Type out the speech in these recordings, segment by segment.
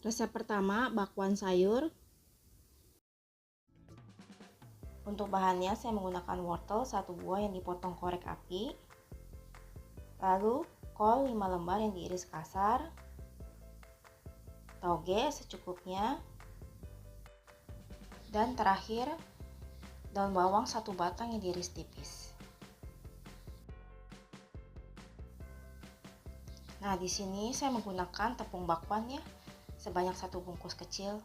Resep pertama, bakwan sayur. Untuk bahannya saya menggunakan wortel 1 buah yang dipotong korek api. Lalu kol 5 lembar yang diiris kasar. Toge secukupnya. Dan terakhir daun bawang 1 batang yang diiris tipis. Nah, di sini saya menggunakan tepung bakwan ya, sebanyak 1 bungkus kecil.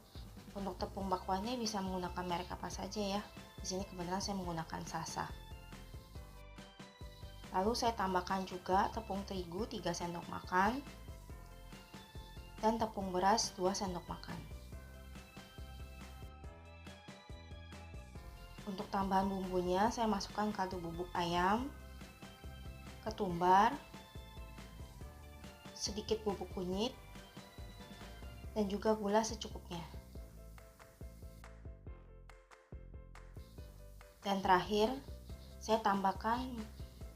Untuk tepung bakwannya bisa menggunakan merek apa saja ya. Di sini kebetulan saya menggunakan Sasa. Lalu saya tambahkan juga tepung terigu 3 sendok makan dan tepung beras 2 sendok makan. Untuk tambahan bumbunya saya masukkan kaldu bubuk ayam, ketumbar, sedikit bubuk kunyit, dan juga gula secukupnya. Dan terakhir saya tambahkan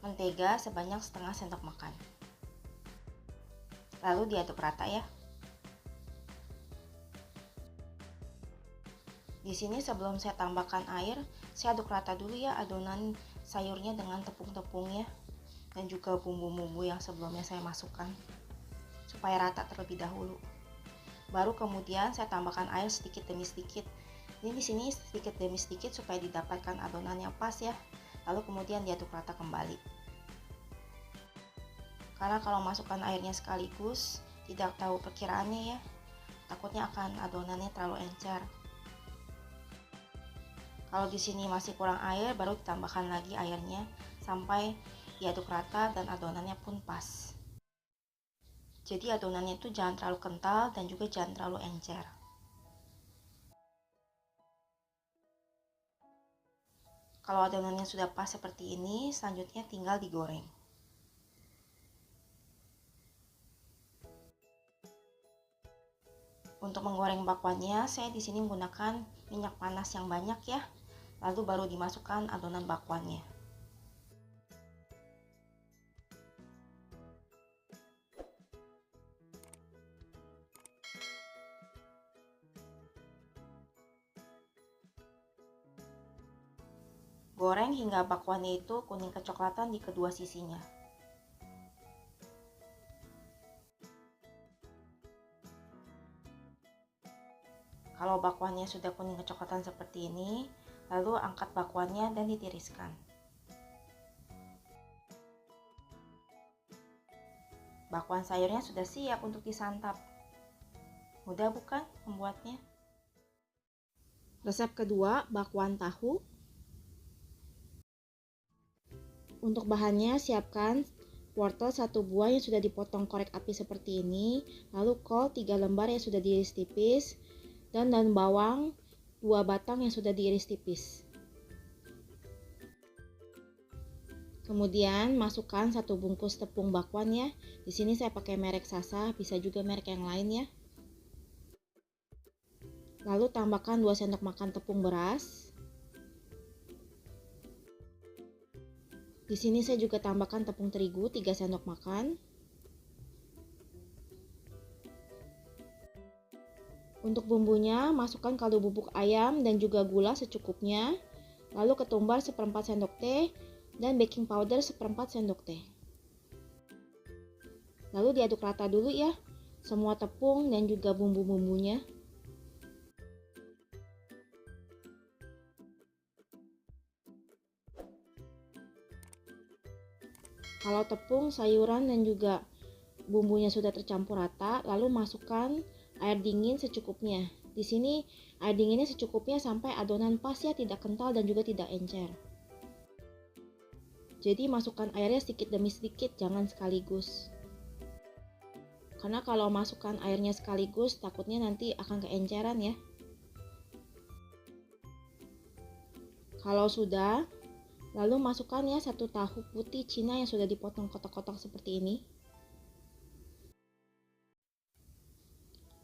mentega sebanyak setengah sendok makan. Lalu diaduk rata ya. Di sini sebelum saya tambahkan air, saya aduk rata dulu ya adonan sayurnya dengan tepung-tepungnya dan juga bumbu-bumbu yang sebelumnya saya masukkan supaya rata terlebih dahulu. Baru kemudian saya tambahkan air sedikit demi sedikit. Ini di sini sedikit demi sedikit supaya didapatkan adonan yang pas ya. Lalu kemudian diaduk rata kembali. Karena kalau masukkan airnya sekaligus tidak tahu perkiraannya ya, takutnya akan adonannya terlalu encer. Kalau di sini masih kurang air, baru ditambahkan lagi airnya sampai diaduk rata dan adonannya pun pas. Jadi adonannya itu jangan terlalu kental dan juga jangan terlalu encer. Kalau adonannya sudah pas seperti ini, selanjutnya tinggal digoreng. Untuk menggoreng bakwannya, saya di sini menggunakan minyak panas yang banyak ya. Lalu baru dimasukkan adonan bakwannya. Goreng hingga bakwannya itu kuning kecoklatan di kedua sisinya. Kalau bakwannya sudah kuning kecoklatan seperti ini, lalu angkat bakwannya dan ditiriskan. Bakwan sayurnya sudah siap untuk disantap. Mudah bukan membuatnya? Resep kedua, bakwan tahu. Untuk bahannya siapkan wortel 1 buah yang sudah dipotong korek api seperti ini, lalu kol 3 lembar yang sudah diiris tipis, dan daun bawang 2 batang yang sudah diiris tipis. Kemudian masukkan 1 bungkus tepung bakwan ya. Di sini saya pakai merek Sasa, bisa juga merek yang lain ya. Lalu tambahkan 2 sendok makan tepung beras. Di sini saya juga tambahkan tepung terigu 3 sendok makan. Untuk bumbunya, masukkan kaldu bubuk ayam dan juga gula secukupnya. Lalu ketumbar 1/4 sendok teh dan baking powder 1/4 sendok teh. Lalu diaduk rata dulu ya, semua tepung dan juga bumbu-bumbunya. Kalau tepung, sayuran dan juga bumbunya sudah tercampur rata, lalu masukkan air dingin secukupnya. Di sini air dinginnya secukupnya sampai adonan pas ya, tidak kental dan juga tidak encer. Jadi masukkan airnya sedikit demi sedikit, jangan sekaligus. Karena kalau masukkan airnya sekaligus, takutnya nanti akan keenceran ya. Kalau sudah, lalu masukkan ya 1 tahu putih Cina yang sudah dipotong kotak-kotak seperti ini.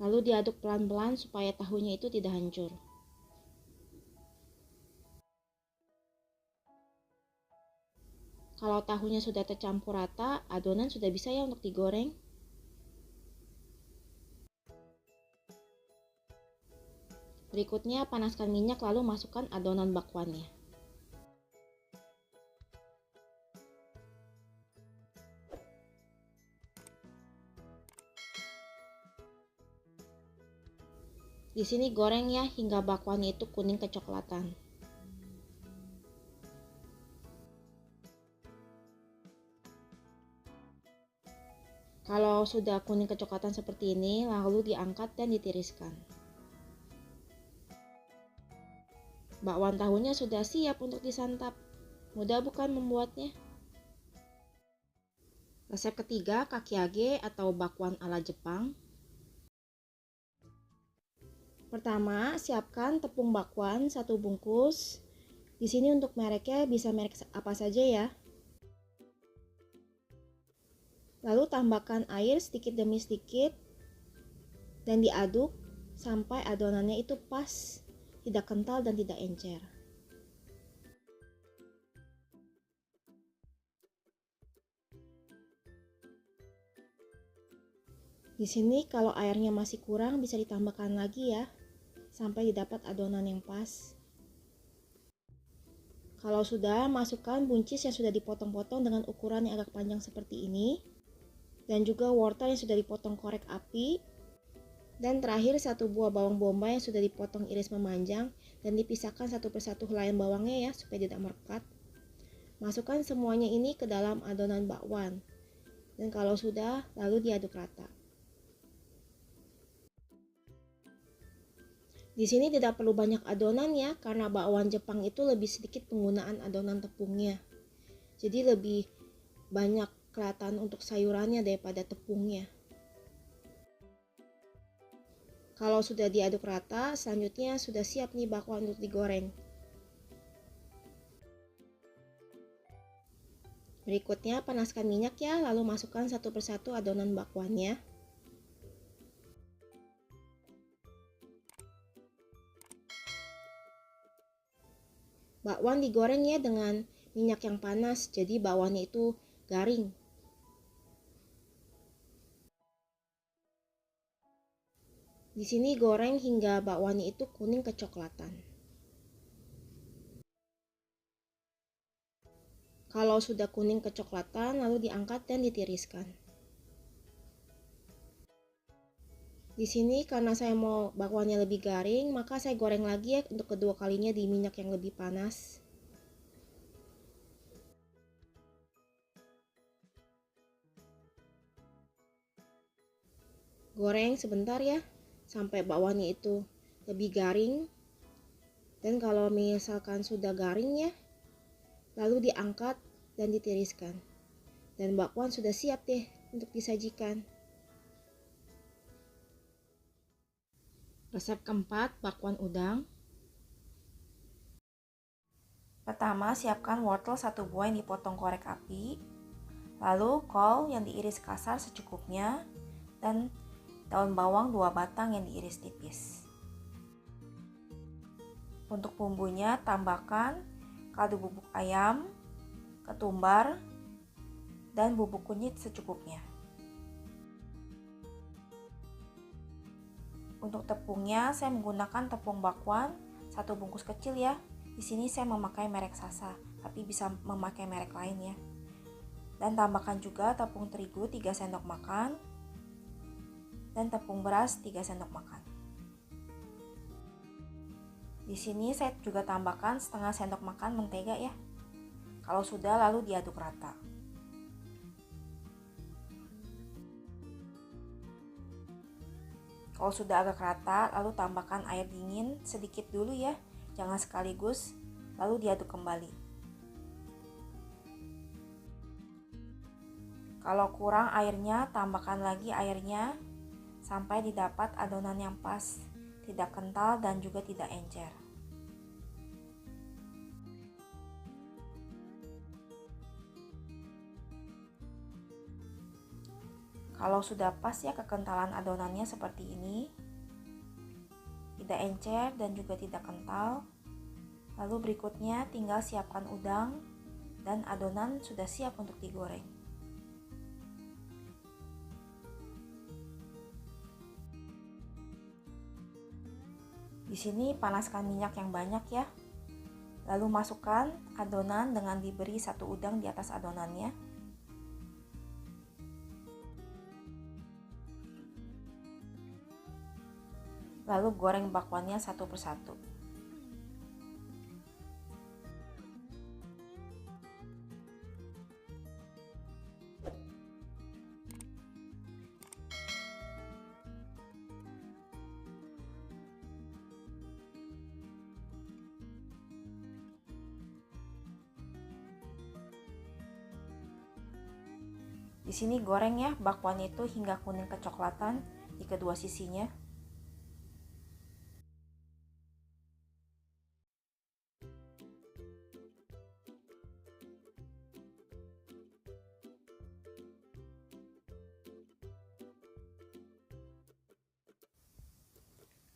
Lalu diaduk pelan-pelan supaya tahunya itu tidak hancur. Kalau tahunya sudah tercampur rata, adonan sudah bisa ya untuk digoreng. Berikutnya panaskan minyak lalu masukkan adonan bakwannya. Di sini goreng ya hingga bakwannya itu kuning kecoklatan. Kalau sudah kuning kecoklatan seperti ini, lalu diangkat dan ditiriskan. Bakwan tahunya sudah siap untuk disantap. Mudah bukan membuatnya? Resep ketiga, kakiage atau bakwan ala Jepang. Pertama, siapkan tepung bakwan 1 bungkus. Di sini untuk mereknya bisa merek apa saja ya. Lalu tambahkan air sedikit demi sedikit dan diaduk sampai adonannya itu pas, tidak kental dan tidak encer. Di sini kalau airnya masih kurang bisa ditambahkan lagi ya, sampai didapat adonan yang pas. Kalau sudah, masukkan buncis yang sudah dipotong-potong dengan ukuran yang agak panjang seperti ini, dan juga wortel yang sudah dipotong korek api, dan terakhir 1 buah bawang bombay yang sudah dipotong iris memanjang dan dipisahkan satu persatu helaian bawangnya ya supaya tidak merekat. Masukkan semuanya ini ke dalam adonan bakwan, dan kalau sudah, lalu diaduk rata. Di sini tidak perlu banyak adonan ya, karena bakwan Jepang itu lebih sedikit penggunaan adonan tepungnya. Jadi lebih banyak kelihatan untuk sayurannya daripada tepungnya. Kalau sudah diaduk rata, selanjutnya sudah siap nih bakwan untuk digoreng. Berikutnya panaskan minyak ya, lalu masukkan satu persatu adonan bakwannya. Bakwan digoreng ya dengan minyak yang panas, jadi bakwannya itu garing. Di sini goreng hingga bakwannya itu kuning kecoklatan. Kalau sudah kuning kecoklatan, lalu diangkat dan ditiriskan. Di sini karena saya mau bakwannya lebih garing, maka saya goreng lagi ya untuk kedua kalinya di minyak yang lebih panas. Goreng sebentar ya, sampai bakwannya itu lebih garing. Dan kalau misalkan sudah garing ya, lalu diangkat dan ditiriskan. Dan bakwan sudah siap deh untuk disajikan. Resep keempat, bakwan udang. Pertama, siapkan wortel 1 buah yang dipotong korek api, lalu kol yang diiris kasar secukupnya, dan daun bawang 2 batang yang diiris tipis. Untuk bumbunya, tambahkan kaldu bubuk ayam, ketumbar, dan bubuk kunyit secukupnya. Untuk tepungnya, saya menggunakan tepung bakwan 1 bungkus kecil ya. Di sini saya memakai merek Sasa, tapi bisa memakai merek lain ya. Dan tambahkan juga tepung terigu 3 sendok makan dan tepung beras 3 sendok makan. Di sini saya juga tambahkan setengah sendok makan mentega ya. Kalau sudah, lalu diaduk rata. Kalau sudah agak rata, lalu tambahkan air dingin sedikit dulu ya, jangan sekaligus, lalu diaduk kembali. Kalau kurang airnya, tambahkan lagi airnya sampai didapat adonan yang pas, tidak kental dan juga tidak encer. Kalau sudah pas ya kekentalan adonannya seperti ini, tidak encer dan juga tidak kental. Lalu berikutnya tinggal siapkan udang dan adonan sudah siap untuk digoreng. Di sini panaskan minyak yang banyak ya. Lalu masukkan adonan dengan diberi satu udang di atas adonannya. Lalu goreng bakwannya satu persatu. Di sini goreng ya bakwan itu hingga kuning kecoklatan di kedua sisinya.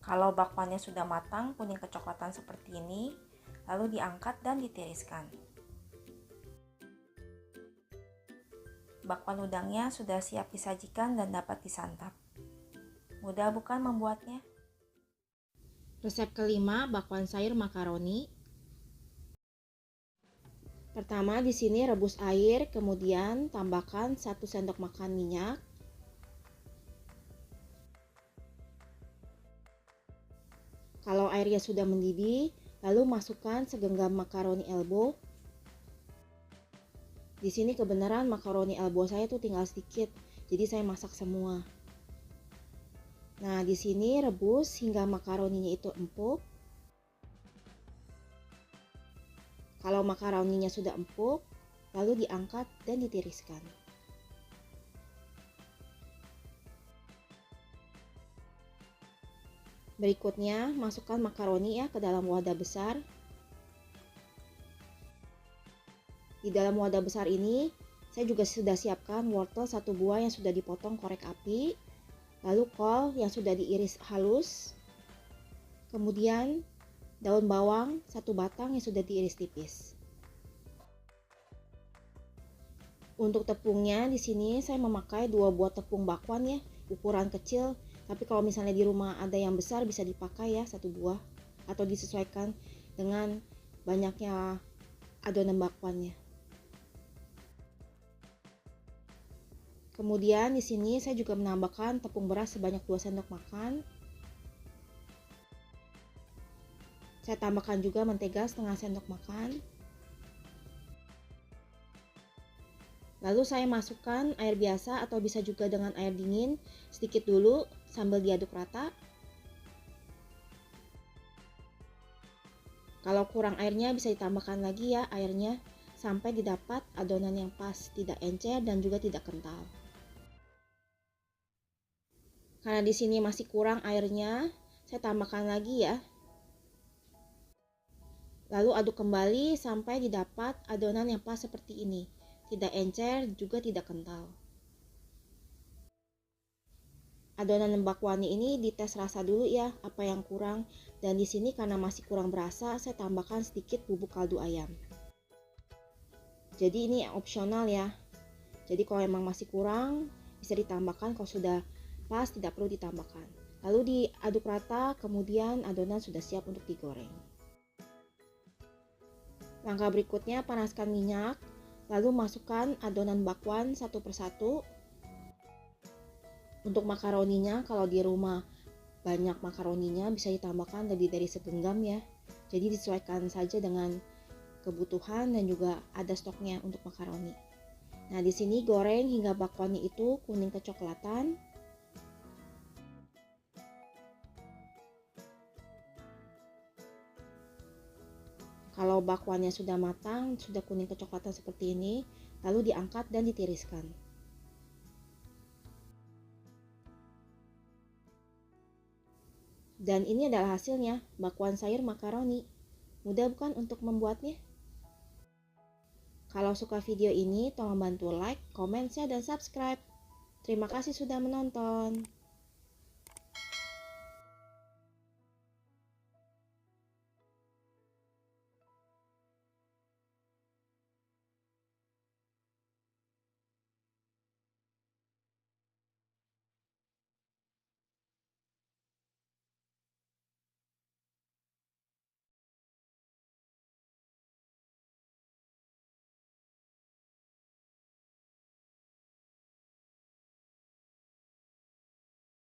Kalau bakwannya sudah matang, kuning kecoklatan seperti ini, lalu diangkat dan ditiriskan. Bakwan udangnya sudah siap disajikan dan dapat disantap. Mudah bukan membuatnya? Resep kelima, bakwan sayur makaroni. Pertama, di sini rebus air, kemudian tambahkan 1 sendok makan minyak. Kalau airnya sudah mendidih, lalu masukkan segenggam makaroni elbow. Di sini kebenaran makaroni elbow saya tuh tinggal sedikit, jadi saya masak semua. Nah, di sini rebus hingga makaroninya itu empuk. Kalau makaroninya sudah empuk, lalu diangkat dan ditiriskan. Berikutnya, masukkan makaroni ya ke dalam wadah besar. Di dalam wadah besar ini, saya juga sudah siapkan wortel 1 buah yang sudah dipotong korek api, lalu kol yang sudah diiris halus, kemudian daun bawang 1 batang yang sudah diiris tipis. Untuk tepungnya di sini saya memakai 2 buah tepung bakwan ya, ukuran kecil, tapi kalau misalnya di rumah ada yang besar bisa dipakai ya 1 buah atau disesuaikan dengan banyaknya adonan bakwannya. Kemudian di sini saya juga menambahkan tepung beras sebanyak 2 sendok makan. Saya tambahkan juga mentega setengah sendok makan. Lalu saya masukkan air biasa atau bisa juga dengan air dingin sedikit dulu sambil diaduk rata. Kalau kurang airnya bisa ditambahkan lagi ya airnya sampai didapat adonan yang pas, tidak encer dan juga tidak kental. Karena di sini masih kurang airnya, saya tambahkan lagi ya. Lalu aduk kembali sampai didapat adonan yang pas seperti ini. Tidak encer, juga tidak kental. Adonan bakwannya ini dites rasa dulu ya, apa yang kurang. Dan di sini karena masih kurang berasa, saya tambahkan sedikit bubuk kaldu ayam. Jadi ini opsional ya. Jadi kalau emang masih kurang, bisa ditambahkan. Kalau sudah pas, tidak perlu ditambahkan. Lalu diaduk rata, kemudian adonan sudah siap untuk digoreng. Langkah berikutnya, panaskan minyak, lalu masukkan adonan bakwan satu persatu. Untuk makaroninya, kalau di rumah banyak makaroninya, bisa ditambahkan lebih dari segenggam ya. Jadi disesuaikan saja dengan kebutuhan dan juga ada stoknya untuk makaroni. Nah, di sini goreng hingga bakwannya itu kuning kecoklatan. Kalau bakwannya sudah matang, sudah kuning kecoklatan seperti ini, lalu diangkat dan ditiriskan. Dan ini adalah hasilnya, bakwan sayur makaroni. Mudah bukan untuk membuatnya? Kalau suka video ini, tolong bantu like, komen, share, dan subscribe. Terima kasih sudah menonton.